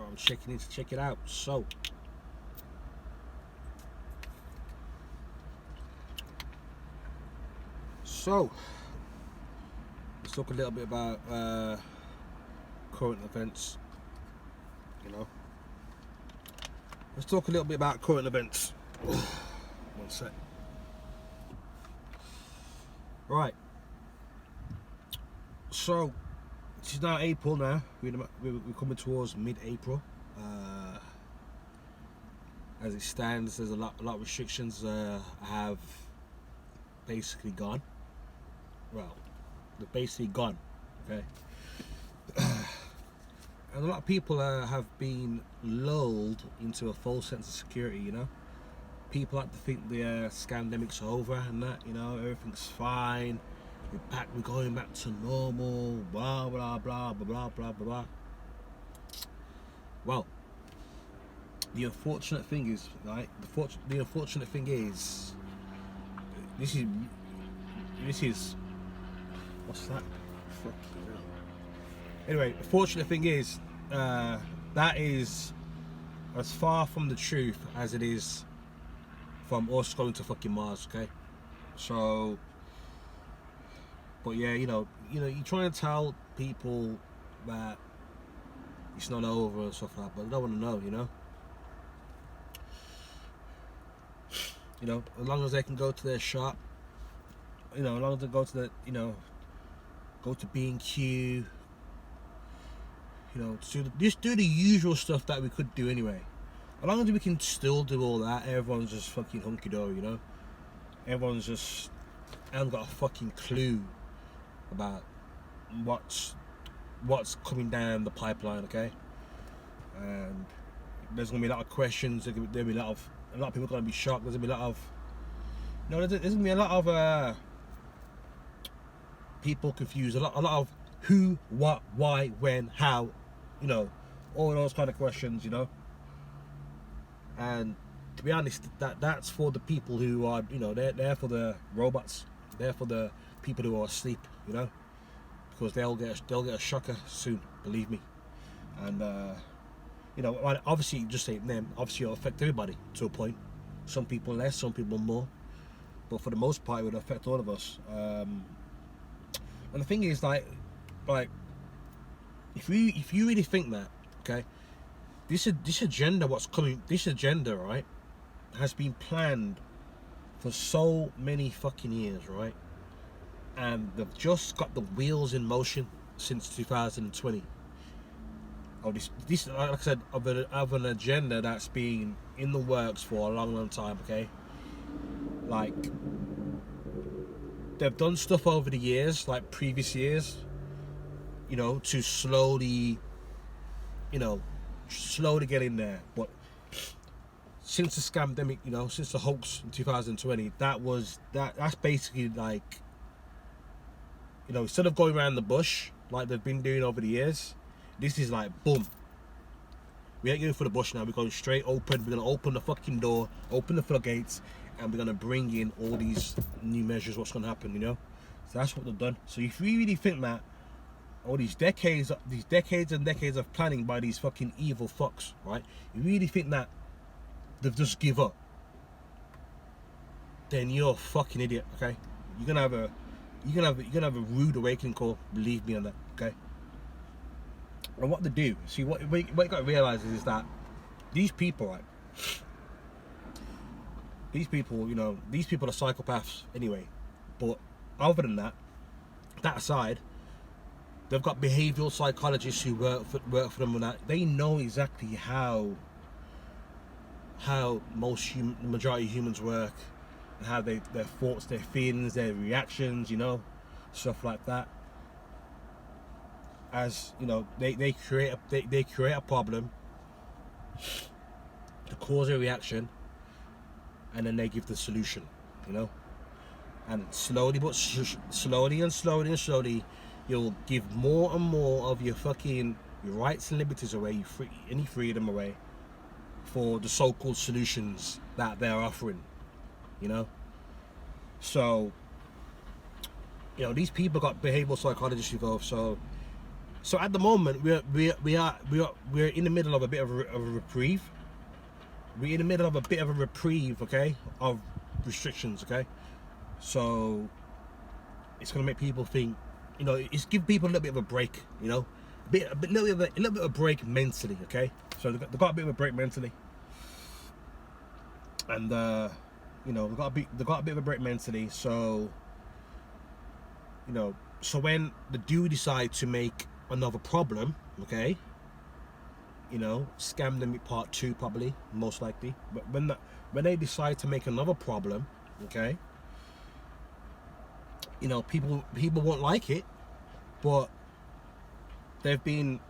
I'm checking in to check it out. So let's talk a little bit about current events. You know, let's talk a little bit about current events. One sec. Right. So it's now April now. We're coming towards mid-April. As it stands, there's a lot of restrictions have basically gone. Well, they're basically gone. Okay. And a lot of people have been lulled into a false sense of security. You know, people like to think the scandemic's over and that. You know, everything's fine. We're going back to normal. Blah blah blah blah blah blah blah. Well, the unfortunate thing is, right? The unfortunate thing is, this is what's that? Fuck you. Anyway, the fortunate thing is, that is as far from the truth as it is from us going to fucking Mars. Okay, so. But yeah, you know, you're trying to tell people that it's not over and stuff like that, but they don't want to know, you know. You know, as long as they can go to their shop, you know, as long as they go to go to B&Q, you know, just do the usual stuff that we could do anyway. As long as we can still do all that, everyone's just fucking hunky-dory, you know. Everyone's just hasn't got a fucking clue about what's coming down the pipeline, okay? And there's gonna be a lot of questions. There'll be a lot of people gonna be shocked. There's gonna be a lot of there's gonna be a lot of people confused. A lot of who, what, why, when, how, you know, all those kind of questions, you know. And to be honest, that's for the people who are, you know, they're for the robots. They're for the people who are asleep, you know, because they'll get a shocker soon, believe me. And you know, obviously, just saying them, obviously it'll affect everybody to a point. Some people less, some people more, but for the most part, it would affect all of us. And the thing is, like, if you really think that, okay, this agenda, this agenda, right, has been planned for so many fucking years, right? And they've just got the wheels in motion since 2020. Oh, this like I said, of an agenda that's been in the works for a long time, okay? Like, they've done stuff over the years, like previous years, you know, to slowly get in there. But since the scamdemic, you know, since the hoax in 2020, that's basically like, you know, instead of going around the bush like they've been doing over the years, this is like, boom. We ain't going for the bush now. We're going straight open. We're going to open the fucking door, open the floodgates, and we're going to bring in all these new measures. What's going to happen, you know? So that's what they've done. So if you really think that all these decades and decades of planning by these fucking evil fucks, right? You really think that they've just give up, then you're a fucking idiot, okay? You're gonna have a rude awakening call, believe me on that, okay? And what they do, see, what you got to realize is that these people, right? These people, you know, these people are psychopaths anyway. But other than that aside, they've got behavioural psychologists who work for them and that. They know exactly how the majority of humans work, and how their thoughts, their feelings, their reactions, you know, stuff like that. As you know, they create a problem to cause a reaction, and then they give the solution, you know. And slowly and slowly, you'll give more and more of your rights and liberties away, any freedom away, for the so-called solutions that they're offering, you know. So, you know, these people got behavioral psychologists involved. So So at the moment, we're in the middle of a bit of a reprieve. We're in the middle of a bit of a reprieve, okay, of restrictions, okay. So it's gonna make people think, you know, it's give people a little bit of a break, you know, a little bit of a break mentally, okay. So they got a bit of a break mentally, and you know, they got a bit of a break mentally. So you know, so when they do decide to make another problem, okay, you know, scam them with part 2 probably, most likely. But when they decide to make another problem, okay, you know, people won't like it, but they've been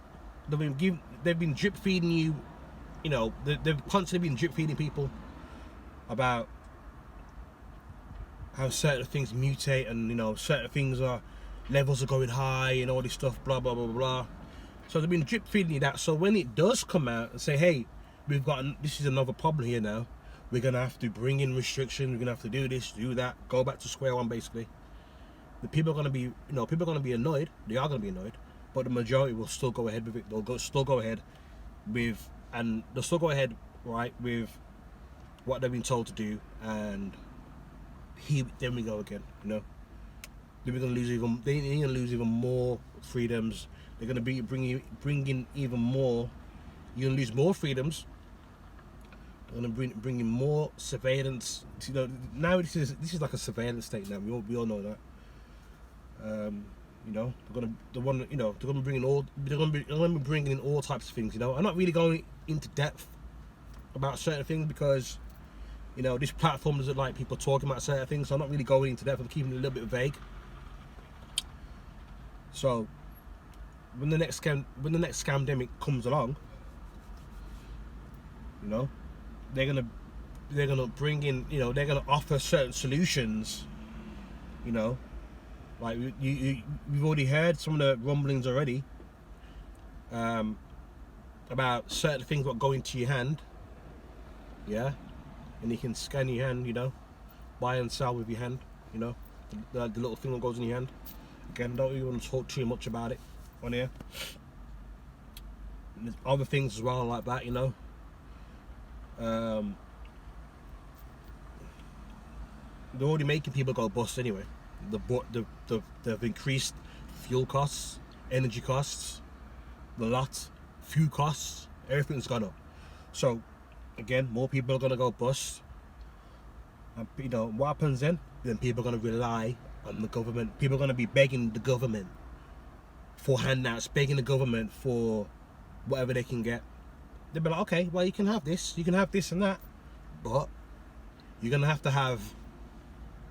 drip feeding you, you know, they've constantly been drip feeding people about how certain things mutate, and you know, certain things are levels are going high and all this stuff, blah blah blah blah. So they've been drip feeding you that. So when it does come out and say, hey, this is another problem here now, we're gonna have to bring in restrictions, we're gonna have to do this, do that, go back to square one basically. The people are gonna be, you know, people are gonna be annoyed. They are gonna be annoyed, but the majority will still go ahead with it. Still go ahead with, and they'll still go ahead, right, with what they've been told to do, and then we go again, you know. They're gonna lose even more freedoms. They're gonna be bringing even more. You're gonna lose more freedoms. They're gonna bring in more surveillance. You know, now this is like a surveillance state now. We all know that. You know, they're gonna be bringing in all types of things. You know, I'm not really going into depth about certain things because, you know, this platform doesn't like people talking about certain things, so I'm not really going into depth. I'm keeping it a little bit vague. So when the next scamdemic comes along, you know, they're gonna bring in, you know, they're gonna offer certain solutions, you know, like we've already heard some of the rumblings already about certain things that go into your hand, yeah, and you can scan your hand, you know, buy and sell with your hand, you know, the little thing that goes in your hand. Again, don't even want to talk too much about it on here. And there's other things as well like that, you know. They're already making people go bust anyway. They've increased fuel costs, energy costs, food costs, everything's gone up. So again, more people are gonna go bust. And you know what happens then? Then people are gonna rely on the government. People are going to be begging the government for handouts, begging the government for whatever they can get. They'll be like, okay, well, you can have this and that, but you're going to have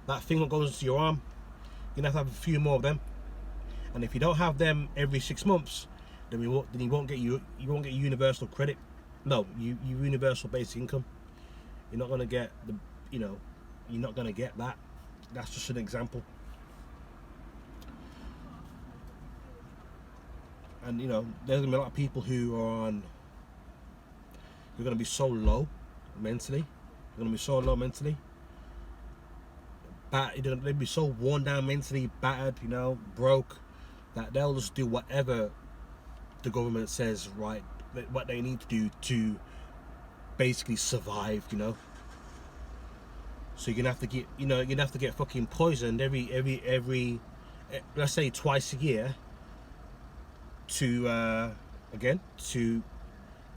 that thing that goes into your arm. You're going to have a few more of them, and if you don't have them every 6 months, then you won't get universal credit. No, universal basic income. You're not going to get you're not going to get that. That's just an example. And you know, there's gonna be a lot of people who are gonna be so low mentally. They're gonna be so low mentally. They'll be so worn down mentally, battered, you know, broke, that they'll just do whatever the government says, right, what they need to do to basically survive, you know. So you're gonna have to get fucking poisoned every let's say twice a year to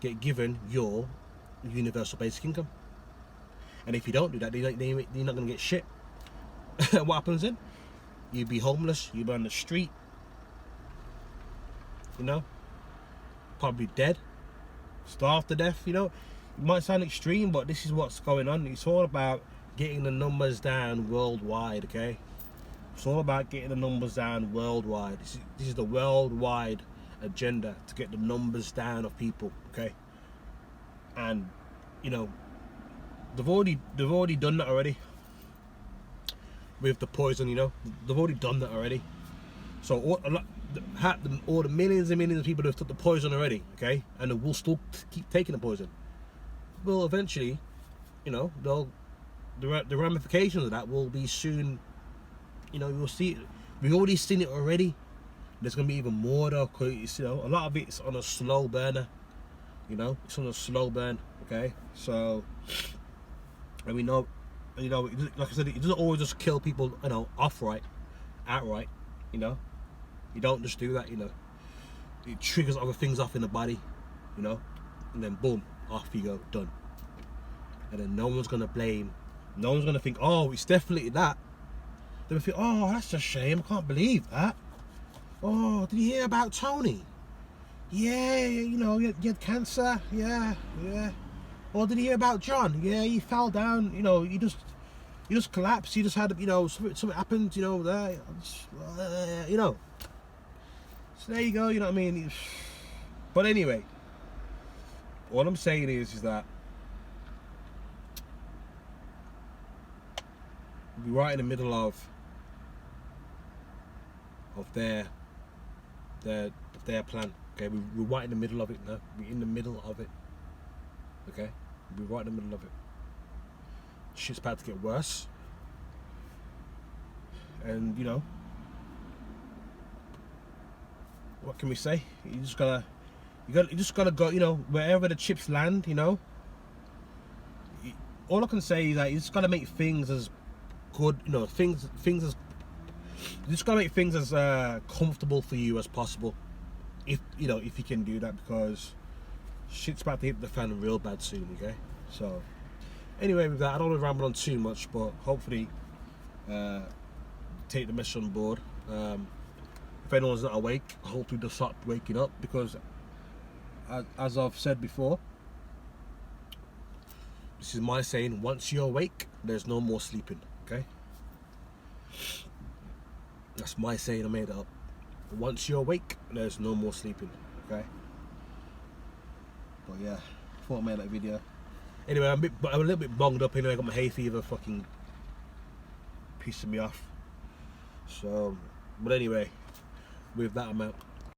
get given your universal basic income. And if you don't do that, you're not gonna get shit. What happens then? You'd be homeless, you'd be on the street, you know, probably dead, starved to death, you know. It might sound extreme, but this is what's going on. It's all about getting the numbers down worldwide, okay? It's all about getting the numbers down worldwide. This is the worldwide agenda, to get the numbers down of people, okay? And you know, they've already done that already with the poison, you know. They've already done that already. So all the millions and millions of people that have took the poison already, okay, and they will still keep taking the poison. Well, eventually, you know, the ramifications of that will be soon. You know, we'll see. We've already seen it already. There's gonna be even more though, cause you know a lot of it's on a slow burner. You know, it's on a slow burn. Okay, so and we know, you know, like I said, it doesn't always just kill people, you know, outright. You know, you don't just do that. You know, it triggers other things off in the body. You know, and then boom, off you go, done. And then no one's gonna blame. No one's gonna think, oh, it's definitely that. They'll think, oh, that's a shame. I can't believe that. Oh, did you hear about Tony? Yeah, you know, he had cancer. Yeah. Or did you hear about John? Yeah, he fell down. You know, he just collapsed. He just had, you know, something happened. You know, there. You know. So there you go. You know what I mean? But anyway, what I'm saying is that we're right in the middle of their plan. Okay, we're right in the middle of it now. We're in the middle of it. Okay, we're right in the middle of it. Shit's about to get worse, and you know, what can we say? You just gotta go. You know, wherever the chips land. You know, all I can say is that you just gotta make things as good. You know, things as you just gotta make things as comfortable for you as possible. If you know, if you can do that, because shit's about to hit the fan real bad soon. Okay, so anyway, with that, I don't want to ramble on too much, but hopefully take the message on board. If anyone's not awake, hopefully they'll start waking up, because as I've said before, this is my saying: once you're awake, there's no more sleeping. Okay, that's my saying. I made it up. Once you're awake, there's no more sleeping. Okay. But yeah, I thought I made that video. Anyway, I'm a little bit bonged up. Anyway, I got my hay fever fucking pissing me off. So, but anyway, with that, I'm out.